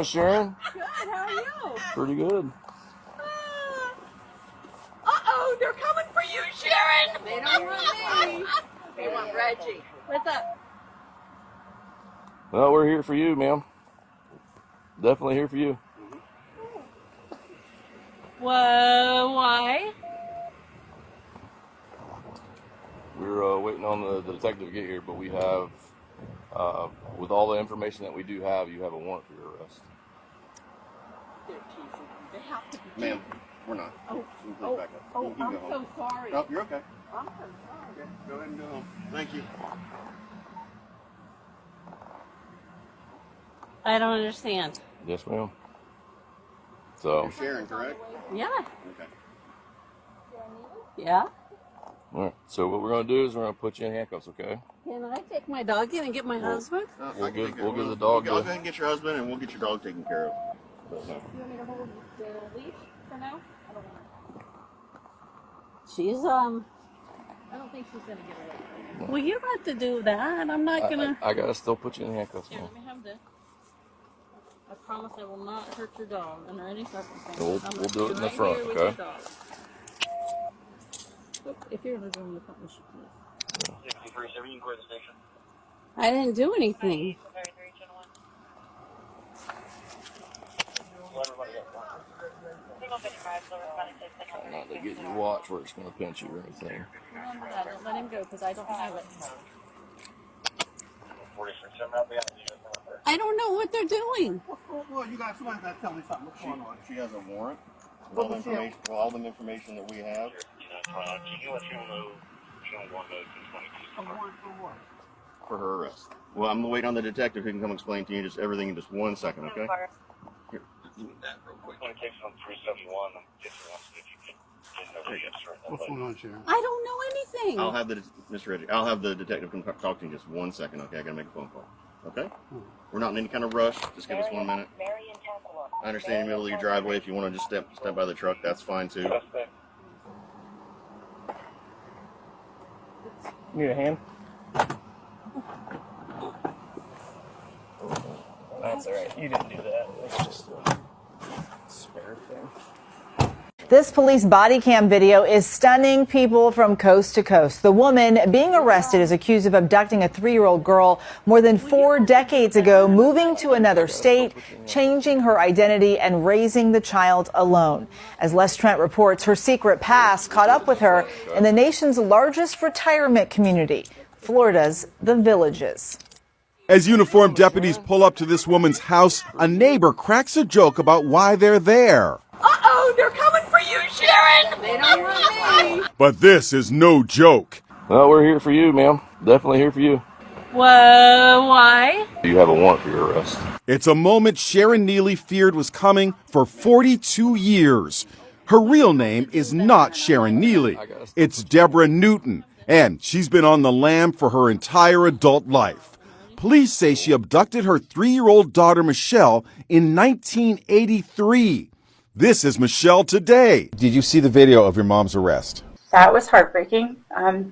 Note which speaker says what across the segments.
Speaker 1: Miss Sharon?
Speaker 2: Good, how are you?
Speaker 1: Pretty good.
Speaker 2: Uh-oh, they're coming for you, Sharon! They don't want me. They want Reggie. What's up?
Speaker 1: Well, we're here for you, ma'am. Definitely here for you.
Speaker 2: Whoa, why?
Speaker 1: We're waiting on the detective to get here, but we have, with all the information that we do have, you have a warrant for your arrest.
Speaker 2: They're teasing. They have to be.
Speaker 3: Ma'am, we're not.
Speaker 2: Oh,
Speaker 3: Back up.
Speaker 2: oh,
Speaker 3: You can
Speaker 2: I'm
Speaker 3: go home.
Speaker 2: so sorry.
Speaker 3: No, you're okay.
Speaker 2: I'm so sorry.
Speaker 3: Okay, go ahead and go home. Thank you.
Speaker 2: I don't understand.
Speaker 1: Yes, ma'am. So,
Speaker 3: You're Sharon, correct?
Speaker 2: Yeah.
Speaker 3: Okay.
Speaker 2: Yeah.
Speaker 1: all right. So what we're gonna do is we're gonna put you in handcuffs, okay?
Speaker 2: Can I take my dog in and get my husband?
Speaker 1: We'll get the dog.
Speaker 3: I'll go ahead and get your husband, and we'll get your dog taken care of. But, no.
Speaker 2: You want me to hold the leash for now? I don't want to. She's I don't think she's gonna get away. Well, you don't have to do that. I'm not gonna.
Speaker 1: I gotta still put you in handcuffs,
Speaker 2: Here,
Speaker 1: ma'am.
Speaker 2: let me have this. I promise I will not hurt your dog under any circumstances.
Speaker 1: We'll do it in the front, okay?
Speaker 2: If you're gonna go in the front, we should please. I didn't do anything.
Speaker 1: Try not to get your watch where it's gonna pinch you or anything.
Speaker 2: Remember that. Don't let him go because I don't have it. I don't know what they're doing.
Speaker 3: Well, you guys, somebody's got to tell me something. What's going on? She has a warrant. All the information, all the information that we have.
Speaker 2: A warrant for what?
Speaker 3: For her arrest. Well, I'm waiting on the detective who can come explain to you just everything in just 1 second, okay? Here, do that real quick.
Speaker 4: What's going on, Sharon?
Speaker 2: I don't know anything.
Speaker 3: I'll have Mr. Reggie. I'll have the detective come talk to you in just 1 second, okay? I gotta make a phone call. Okay? We're not in any kind of rush. Just give us 1 minute. I understand in the middle of your driveway. If you want to just step by the truck, that's fine too.
Speaker 4: Need a hand? That's all right. You didn't do that. It's just a spare thing.
Speaker 5: This police body cam video is stunning people from coast to coast. The woman being arrested is accused of abducting a 3-year-old girl more than 4 decades ago, moving to another state, changing her identity and raising the child alone. As Les Trent reports, her secret past caught up with her in the nation's largest retirement community, Florida's The Villages.
Speaker 6: As uniformed deputies pull up to this woman's house, a neighbor cracks a joke about why they're there.
Speaker 2: Uh-oh, they're coming for you, Sharon! They don't want me.
Speaker 6: But this is no joke.
Speaker 1: Well, we're here for you, ma'am. Definitely here for you.
Speaker 2: Whoa, why?
Speaker 1: You have a warrant for your arrest.
Speaker 6: It's a moment Sharon Neely feared was coming for 42 years. Her real name is not Sharon Neely. It's Debra Newton, and she's been on the lam for her entire adult life. Police say she abducted her 3-year-old daughter, Michelle, in 1983. This is Michelle today.
Speaker 7: Did you see the video of your mom's arrest?
Speaker 8: That was heartbreaking.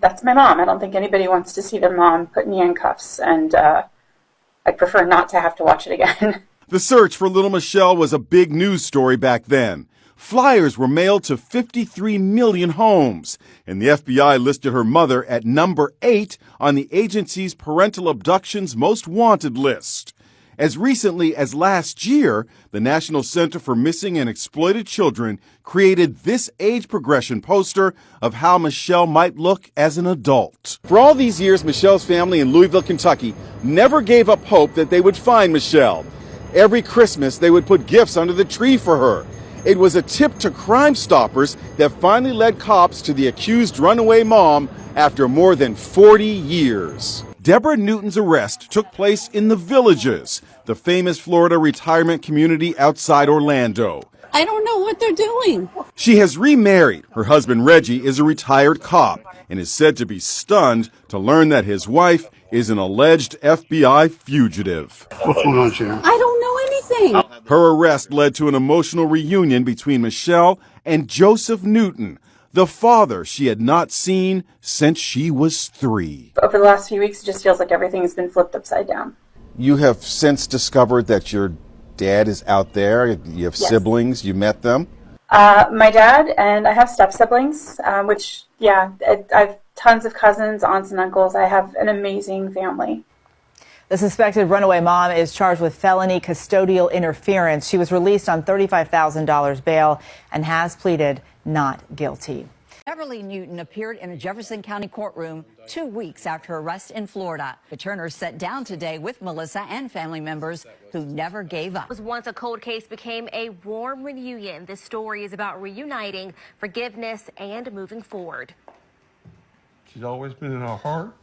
Speaker 8: That's my mom. I don't think anybody wants to see their mom put in handcuffs, and I'd prefer not to have to watch it again.
Speaker 6: The search for little Michelle was a big news story back then. Flyers were mailed to 53 million homes, and the FBI listed her mother at number 8 on the agency's parental abductions most wanted list. As recently as last year, the National Center for Missing and Exploited Children created this age progression poster of how Michelle might look as an adult. For all these years, Michelle's family in Louisville, Kentucky, never gave up hope that they would find Michelle. Every Christmas, they would put gifts under the tree for her. It was a tip to Crime Stoppers that finally led cops to the accused runaway mom after more than 40 years. Debra Newton's arrest took place in The Villages, the famous Florida retirement community outside Orlando.
Speaker 2: I don't know what they're doing.
Speaker 6: She has remarried. Her husband, Reggie, is a retired cop and is said to be stunned to learn that his wife is an alleged FBI fugitive.
Speaker 4: What's going on, Sharon?
Speaker 2: I don't know anything.
Speaker 6: Her arrest led to an emotional reunion between Michelle and Joseph Newton, the father she had not seen since she was 3.
Speaker 8: Over the last few weeks, it just feels like everything has been flipped upside down.
Speaker 7: You have since discovered that your dad is out there. You have
Speaker 8: Yes.
Speaker 7: siblings. You met them.
Speaker 8: My dad and I have step siblings, which, yeah, I have tons of cousins, aunts, and uncles. I have an amazing family.
Speaker 5: The suspected runaway mom is charged with felony custodial interference. She was released on $35,000 bail and has pleaded not guilty.
Speaker 9: Beverly Newton appeared in a Jefferson County courtroom 2 weeks after her arrest in Florida. The Turners sat down today with Melissa and family members who never gave up.
Speaker 10: Was once a cold case became a warm reunion. This story is about reuniting, forgiveness, and moving forward.
Speaker 11: She's always been in our heart.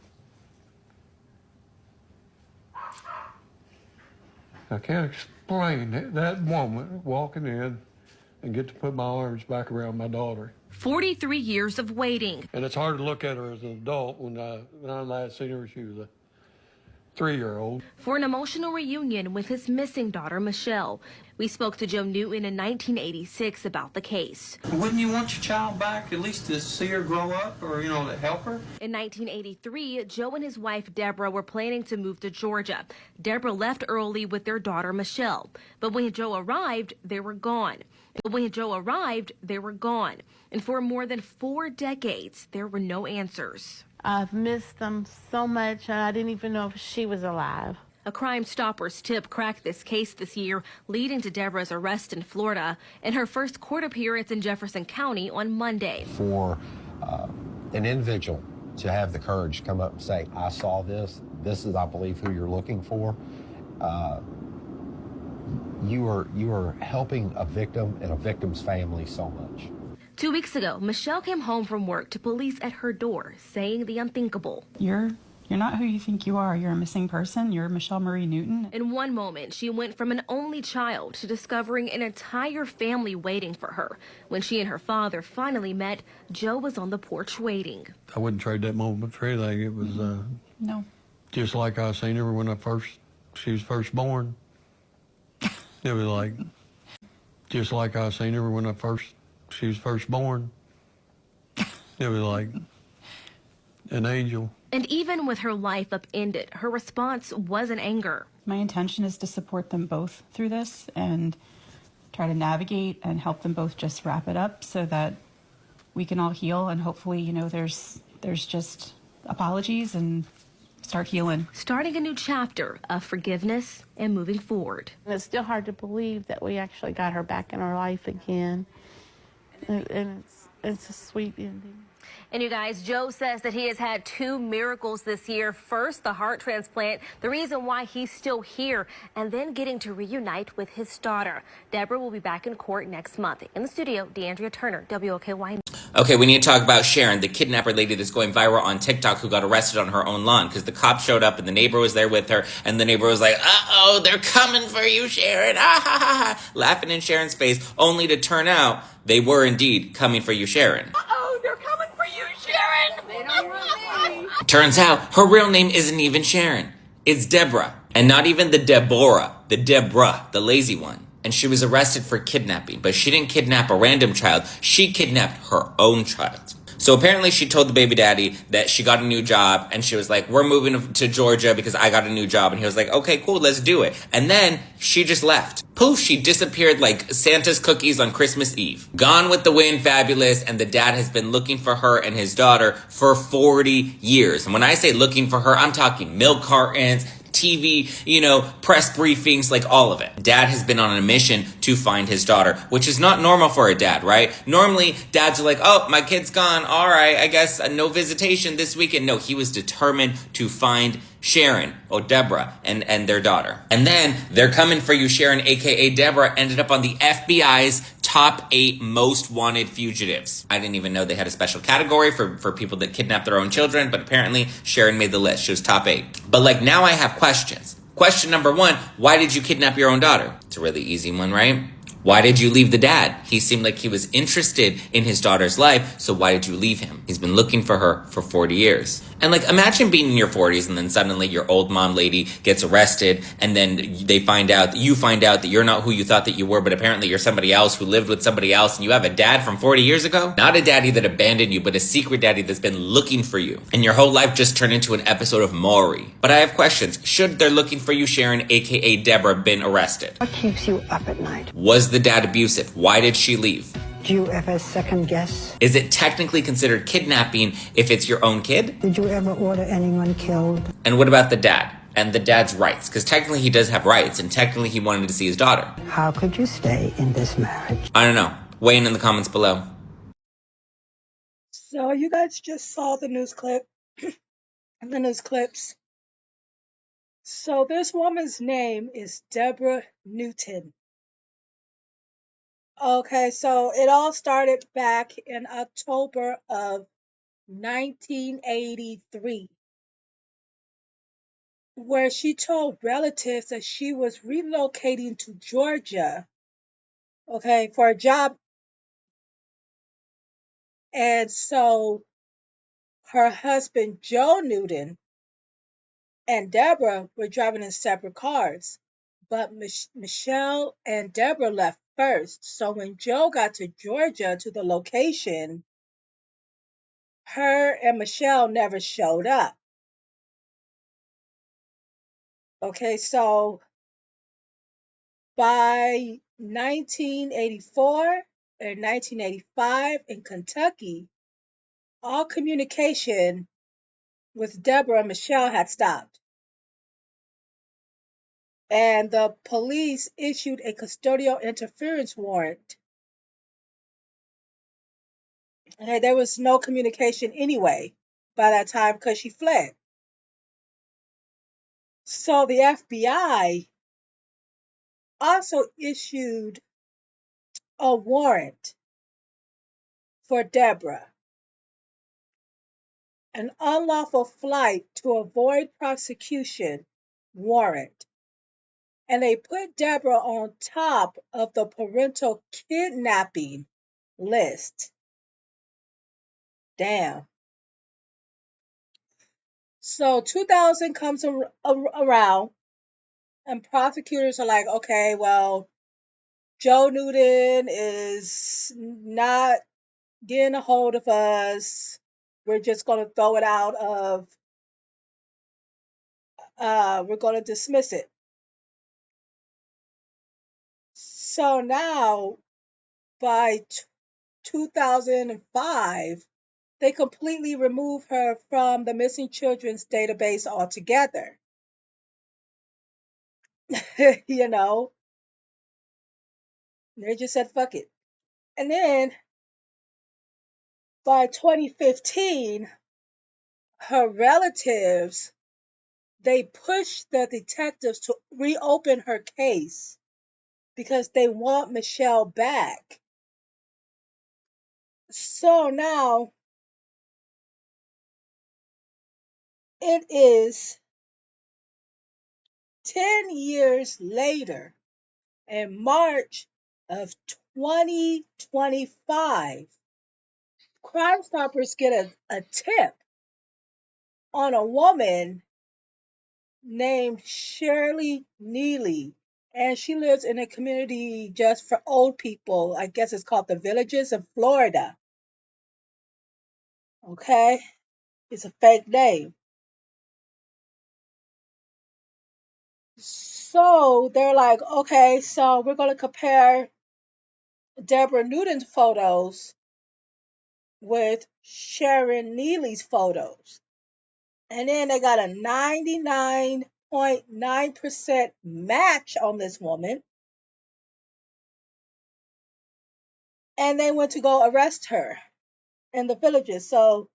Speaker 11: I can't explain that moment walking in and get to put my arms back around my daughter.
Speaker 10: 43 years of waiting.
Speaker 11: And it's hard to look at her as an adult when I last seen her, she was a 3-year-old.
Speaker 10: For an emotional reunion with his missing daughter, Michelle. We spoke to Joe Newton in 1986 about the case.
Speaker 12: Wouldn't you want your child back, at least to see her grow up or, to help her?
Speaker 10: In 1983, Joe and his wife, Debra, were planning to move to Georgia. Debra left early with their daughter, Michelle. But when Joe arrived, they were gone. And for more than 4 decades, there were no answers.
Speaker 13: I've missed them so much, I didn't even know if she was alive.
Speaker 10: A Crime Stoppers tip cracked this case this year, leading to Debra's arrest in Florida and her first court appearance in Jefferson County on Monday.
Speaker 14: For an individual to have the courage to come up and say, I saw this, this is, I believe, who you're looking for, you are helping a victim and a victim's family so much.
Speaker 10: 2 weeks ago, Michelle came home from work to police at her door, saying the unthinkable.
Speaker 15: You're not who you think you are. You're a missing person. You're Michelle Marie Newton.
Speaker 10: In one moment, she went from an only child to discovering an entire family waiting for her. When she and her father finally met, Joe was on the porch waiting.
Speaker 11: I wouldn't trade that moment for anything. It was
Speaker 15: No.
Speaker 11: just like I seen her when she was first born. It was like, just like I seen her when she was first born. It was like an angel.
Speaker 10: And even with her life upended, her response wasn't anger.
Speaker 15: My intention is to support them both through this and try to navigate and help them both just wrap it up so that we can all heal and hopefully, there's just apologies and start healing.
Speaker 10: Starting a new chapter of forgiveness and moving forward.
Speaker 13: And it's still hard to believe that we actually got her back in our life again. And it's a sweet ending.
Speaker 10: And you guys, Joe says that he has had 2 miracles this year. First, the heart transplant, the reason why he's still here, and then getting to reunite with his daughter. Debra will be back in court next month. In the studio, DeAndrea Turner, WOKY.
Speaker 16: Okay, we need to talk about Sharon, the kidnapper lady that's going viral on TikTok who got arrested on her own lawn because the cop showed up and the neighbor was there with her, and the neighbor was like, uh-oh, they're coming for you, Sharon, ah, ha, ha, ha, laughing in Sharon's face, only to turn out they were indeed coming for you, Sharon.
Speaker 10: Uh-oh, they're coming for you, Sharon. They don't want me.
Speaker 16: Turns out her real name isn't even Sharon. It's Debra. And not even the Deborah, the Debra, the lazy one. And she was arrested for kidnapping, but she didn't kidnap a random child. She kidnapped her own child. So apparently she told the baby daddy that she got a new job, and she was like, we're moving to Georgia because I got a new job. And he was like, okay, cool, let's do it. And then she just left. Poof, she disappeared like Santa's cookies on Christmas Eve. Gone with the wind, fabulous, and the dad has been looking for her and his daughter for 40 years. And when I say looking for her, I'm talking milk cartons, TV, press briefings, like all of it. Dad has been on a mission to find his daughter, which is not normal for a dad, right? Normally, dads are like, oh, my kid's gone. All right, I guess no visitation this weekend. No, he was determined to find Sharon, or Debra, and their daughter. And then they're coming for you, Sharon, aka Debra, ended up on the FBI's top 8 most wanted fugitives. I didn't even know they had a special category for people that kidnap their own children, but apparently Sharon made the list. She was top 8. But now I have questions. Question number 1, why did you kidnap your own daughter? It's a really easy one, right? Why did you leave the dad? He seemed like he was interested in his daughter's life, so why did you leave him? He's been looking for her for 40 years. And like, imagine being in your 40s and then suddenly your old mom lady gets arrested and then you find out that you're not who you thought that you were, but apparently you're somebody else who lived with somebody else and you have a dad from 40 years ago? Not a daddy that abandoned you, but a secret daddy that's been looking for you. And your whole life just turned into an episode of Maury. But I have questions. Should they're looking for you, Sharon, aka Debra, been arrested?
Speaker 17: What keeps you up at night?
Speaker 16: Was the dad abusive? Why did she leave?
Speaker 17: Do you ever second guess?
Speaker 16: Is it technically considered kidnapping if it's your own kid?
Speaker 17: Did you ever order anyone killed?
Speaker 16: And what about the dad? And the dad's rights? Because technically he does have rights, and technically he wanted to see his daughter.
Speaker 17: How could you stay in this marriage?
Speaker 16: I don't know. Weigh in the comments below.
Speaker 18: So you guys just saw the news clip, the news clips. So this woman's name is Debra Newton. Okay, so it all started back in October of 1983, where she told relatives that she was relocating to Georgia, okay, for a job. And so her husband, Joe Newton, and Debra were driving in separate cars. But Michelle and Debra left first. So when Joe got to Georgia to the location, her and Michelle never showed up. Okay, so by 1984 and 1985 in Kentucky, all communication with Debra and Michelle had stopped. And the police issued a custodial interference warrant. Okay, there was no communication anyway by that time because she fled. So the FBI also issued a warrant for Debra, an unlawful flight to avoid prosecution warrant. And they put Debra on top of the parental kidnapping list. Damn. So 2000 comes around, and prosecutors are like, okay, well, Joe Newton is not getting a hold of us. We're just going to throw it out of, we're going to dismiss it. So now, by 2005, they completely removed her from the missing children's database altogether. You know, they just said, fuck it. And then by 2015, her relatives, they pushed the detectives to reopen her case because they want Michelle back. So now it is 10 years later, in March of 2025, Crime Stoppers get a tip on a woman named Shirley Neely. And she lives in a community just for old people. I guess it's called the Villages in Florida. Okay? It's a fake name. So they're like, okay, so we're going to compare Debra Newton's photos with Sharon Neely's photos. And then they got a 99.9% match on this woman. And they went to go arrest her in the Villages. So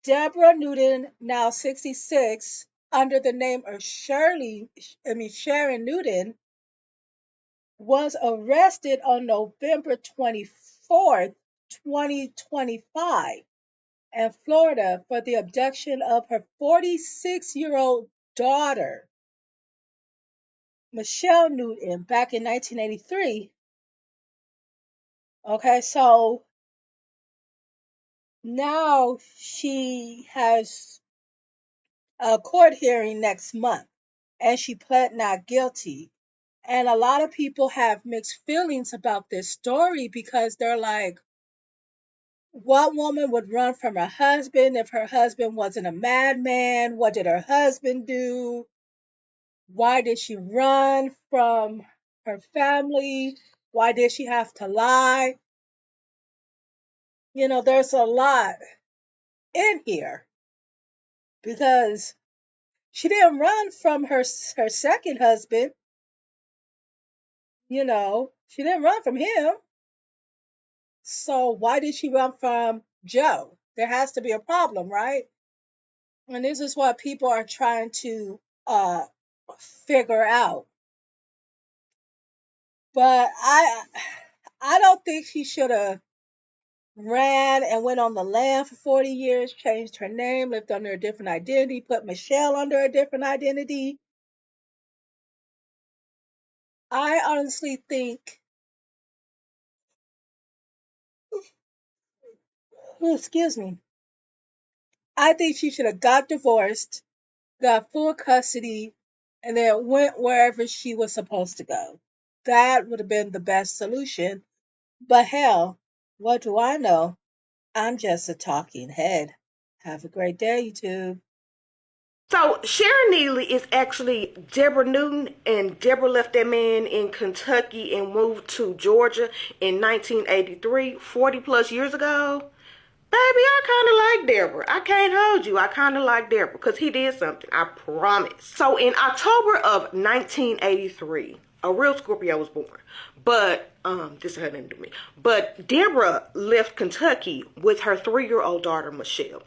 Speaker 18: Debra Newton, now 66, under the name of Sharon Newton, was arrested on November 24th, 2025 in Florida for the abduction of her 46-year-old daughter. Michelle Newton back in 1983. Okay, so now she has a court hearing next month and she pled not guilty. And a lot of people have mixed feelings about this story because they're like, what woman would run from her husband if her husband wasn't a madman? What did her husband do? Why did she run from her family? Why did she have to lie? You know, there's a lot in here because she didn't run from her second husband. You know, she didn't run from him. So why did she run from Joe? There has to be a problem, right? And this is what people are trying to figure out. But I don't think she should have ran and went on the lam for 40 years, changed her name, lived under a different identity, put Michelle under a different identity. I honestly think, excuse me, I think she should have got divorced, got full custody, and then went wherever she was supposed to go. That would have been the best solution. But hell, what do I know? I'm just a talking head. Have a great day, YouTube.
Speaker 19: So Sharon Neely is actually Debra Newton, and Debra left that man in Kentucky and moved to Georgia in 1983, 40 plus years ago. Baby, I kind of like Debra. I can't hold you. I kind of like Debra because he did something. I promise. So in October of 1983, a real Scorpio was born. But, this had nothing to do with me. But Debra left Kentucky with her 3-year-old daughter, Michelle.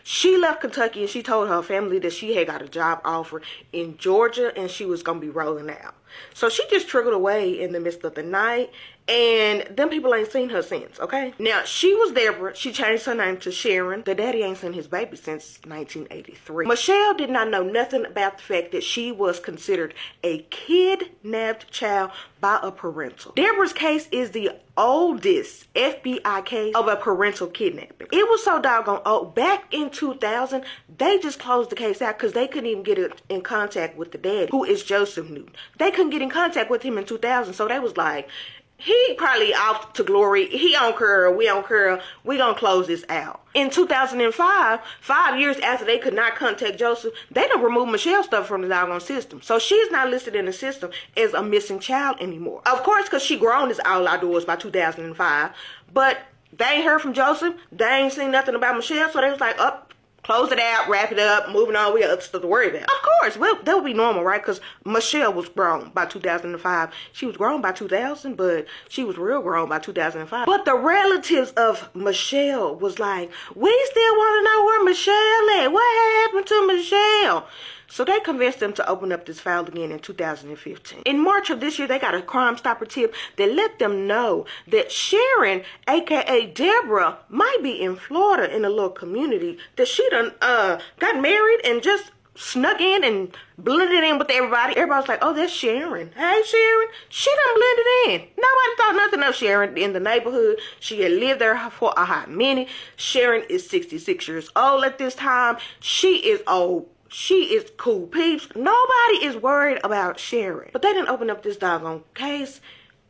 Speaker 19: She left Kentucky and she told her family that she had got a job offer in Georgia and she was going to be rolling out. So she just trickled away in the midst of the night, and them people ain't seen her since, okay? Now, she was Debra. She changed her name to Sharon. The daddy ain't seen his baby since 1983. Michelle did not know nothing about the fact that she was considered a kidnapped child by a parental. Debra's case is the oldest FBI case of a parental kidnapping. It was so doggone old. Back in 2000, they just closed the case out because they couldn't even get in contact with the daddy, who is Joseph Newton. They couldn't get in contact with him in 2000, so they was like, he probably off to glory. He on curl. We on curl. We gonna close this out. In 2005, 5 years after they could not contact Joseph, they done removed Michelle's stuff from the doggone system. So she's not listed in the system as a missing child anymore. Of course, because she grown as all outdoors by 2005. But they ain't heard from Joseph. They ain't seen nothing about Michelle. So they was like, up. Close it out, wrap it up, moving on. We got other stuff to worry about. Of course, well, that would be normal, right? Because Michelle was grown by 2005. She was grown by 2000, but she was real grown by 2005. But the relatives of Michelle was like, we still want to know where Michelle at. What happened to Michelle? So they convinced them to open up this file again in 2015. In March of this year, they got a Crime Stopper tip that let them know that Sharon, aka Debra, might be in Florida in a little community that she done got married and just snuck in and blended in with everybody. Everybody's like, oh, that's Sharon. Hey, Sharon. She done blended in. Nobody thought nothing of Sharon in the neighborhood. She had lived there for a hot minute. Sharon is 66 years old at this time. She is old. She is cool peeps. Nobody is worried about Sharon. But they didn't open up this doggone case.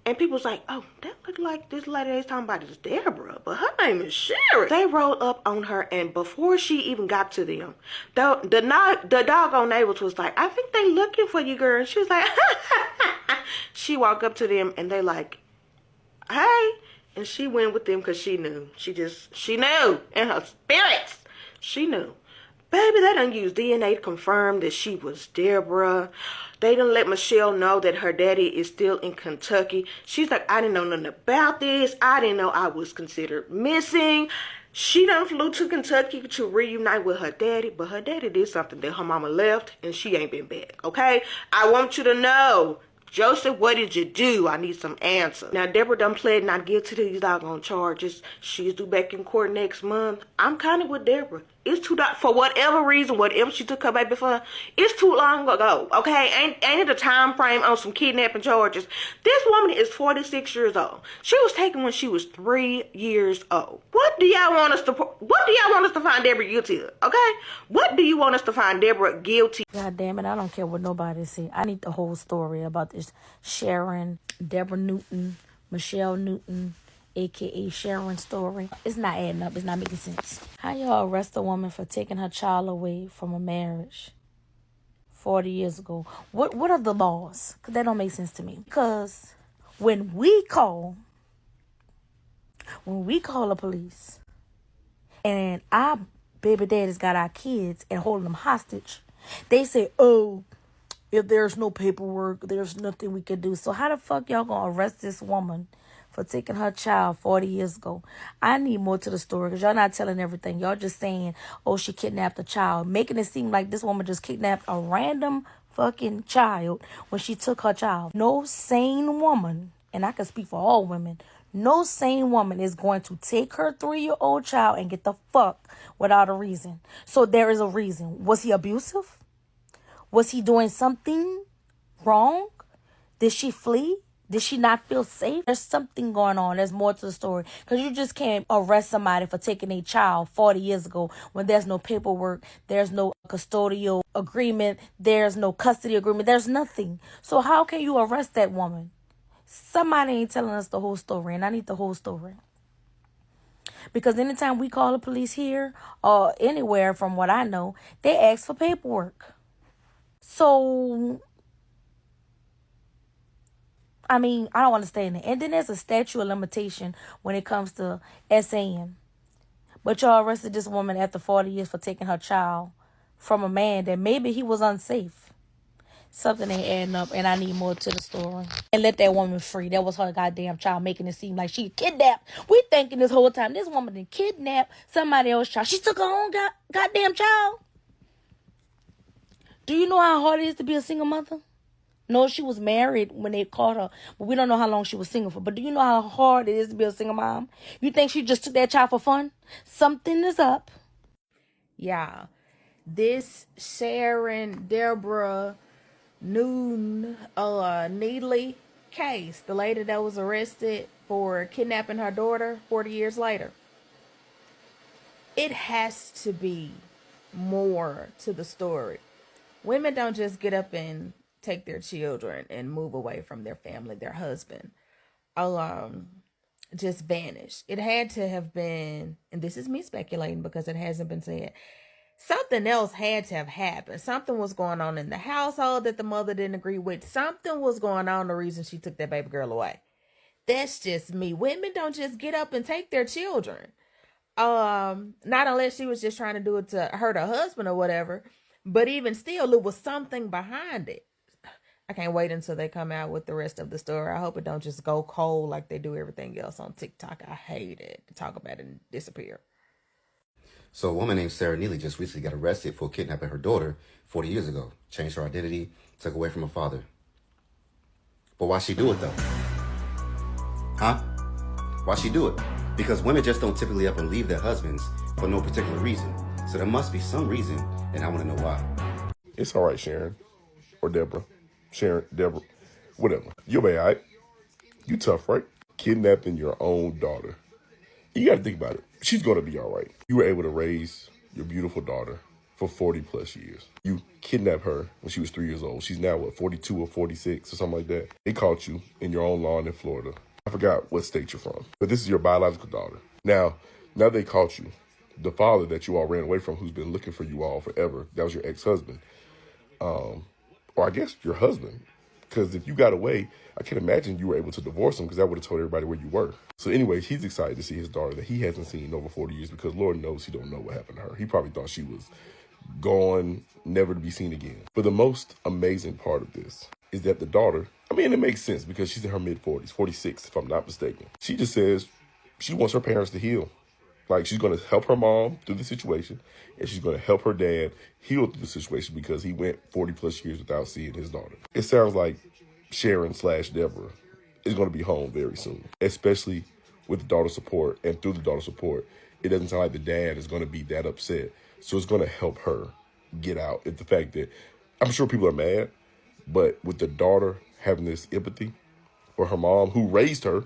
Speaker 19: And people's like, oh, that look like this lady they's talking about is Debra, but her name is Sharon. They rolled up on her, and before she even got to them, the doggone neighbors was like, I think they looking for you, girl. And she was like, she walked up to them, and they like, hey. And she went with them because she knew. She knew in her spirits. She knew. Baby, they done used DNA to confirm that she was Debra. They done let Michelle know that her daddy is still in Kentucky. She's like, I didn't know nothing about this. I didn't know I was considered missing. She done flew to Kentucky to reunite with her daddy, but her daddy did something that her mama left, and she ain't been back, okay? I want you to know. Joseph, what did you do? I need some answers. Now, Debra done pled not guilty to these doggone charges. She's due back in court next month. I'm kind of with Debra. It's too for whatever reason, whatever she took her baby for, it's too long ago. Okay, ain't it a time frame on some kidnapping charges? This woman is 46 years old. She was taken when she was 3 years old. What do y'all want us to find Debra guilty of? Okay, what do you want us to find Debra guilty?
Speaker 2: God damn it, I don't care what nobody say. I need the whole story about this Sharon, Debra Newton, Michelle Newton, aka Sharon story. It's not adding up. It's not making sense. How y'all arrest a woman for taking her child away from a marriage 40 years ago? What are the laws? Because that don't make sense to me. Because when we call the police and our baby daddies got our kids and holding them hostage, they say, oh, if there's no paperwork, there's nothing we can do. So how the fuck y'all gonna arrest this woman for taking her child 40 years ago? I need more to the story because y'all not telling everything. Y'all just saying, oh, she kidnapped a child, making it seem like this woman just kidnapped a random fucking child when she took her child. No sane woman, and I can speak for all women, no sane woman is going to take her 3-year-old child and get the fuck without a reason. So there is a reason. Was he abusive? Was he doing something wrong? Did she flee? Did she not feel safe? There's something going on. There's more to the story. Because you just can't arrest somebody for taking a child 40 years ago when there's no paperwork, there's no custodial agreement, there's no custody agreement, there's nothing. So how can you arrest that woman? Somebody ain't telling us the whole story, and I need the whole story. Because anytime we call the police here or anywhere, from what I know, they ask for paperwork. So I mean, I don't understand it. And then there's a statute of limitation when it comes to SAN. But y'all arrested this woman after 40 years for taking her child from a man that maybe he was unsafe. Something ain't adding up, and I need more to the story. And let that woman free. That was her goddamn child, making it seem like she kidnapped. We thinking this whole time this woman didn't kidnap somebody else's child. She took her own goddamn child. Do you know how hard it is to be a single mother? No, she was married when they caught her, but we don't know how long she was single for. But do you know how hard it is to be a single mom? You think she just took that child for fun? Something is up.
Speaker 20: Yeah, this Sharon Debra Newton Needley case, the lady that was arrested for kidnapping her daughter 40 years later, it has to be more to the story. Women don't just get up and take their children and move away from their family, their husband, just vanish. It had to have been, and this is me speculating because it hasn't been said, something else had to have happened. Something was going on in the household that the mother didn't agree with. Something was going on, the reason she took that baby girl away. That's just me. Women don't just get up and take their children. Not unless she was just trying to do it to hurt her husband or whatever. But even still, it was something behind it. I can't wait until they come out with the rest of the story. I hope it don't just go cold like they do everything else on TikTok. I hate it. Talk about it and disappear.
Speaker 21: So a woman named Sarah Neely just recently got arrested for kidnapping her daughter 40 years ago. Changed her identity, took away from her father. But why'd she do it though? Huh? Why'd she do it? Because women just don't typically up and leave their husbands for no particular reason. So there must be some reason, and I want to know why.
Speaker 22: It's all right, Sharon. Or Debra. Sharon, Debra, whatever. You'll be all right. You tough, right? Kidnapping your own daughter. You got to think about it. She's going to be all right. You were able to raise your beautiful daughter for 40 plus years. You kidnapped her when she was 3 years old. She's now, what, 42 or 46 or something like that. They caught you in your own lawn in Florida. I forgot what state you're from, but this is your biological daughter. Now they caught you. The father that you all ran away from, who's been looking for you all forever, that was your ex-husband. Or I guess your husband. Because if you got away, I can't imagine you were able to divorce him, because that would have told everybody where you were. So anyway, he's excited to see his daughter that he hasn't seen in over 40 years, because Lord knows he don't know what happened to her. He probably thought she was gone, never to be seen again. But the most amazing part of this is that the daughter, I mean, it makes sense because she's in her mid-40s, 46 if I'm not mistaken. She just says she wants her parents to heal. Like, she's going to help her mom through the situation, and she's going to help her dad heal through the situation because he went 40 plus years without seeing his daughter. It sounds like Sharon/Debra is going to be home very soon, especially with the daughter support and through the daughter support, it doesn't sound like the dad is going to be that upset. So it's going to help her get out at the fact that I'm sure people are mad, but with the daughter having this empathy for her mom who raised her,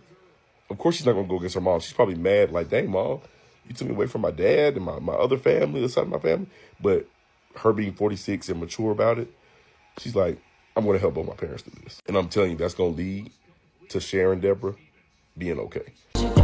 Speaker 22: of course she's not going to go against her mom. She's probably mad like, dang, mom, you took me away from my dad and my other family, the side of my family. But her being 46 and mature about it, she's like, I'm going to help both my parents do this. And I'm telling you, that's going to lead to Sharon, Debra being okay.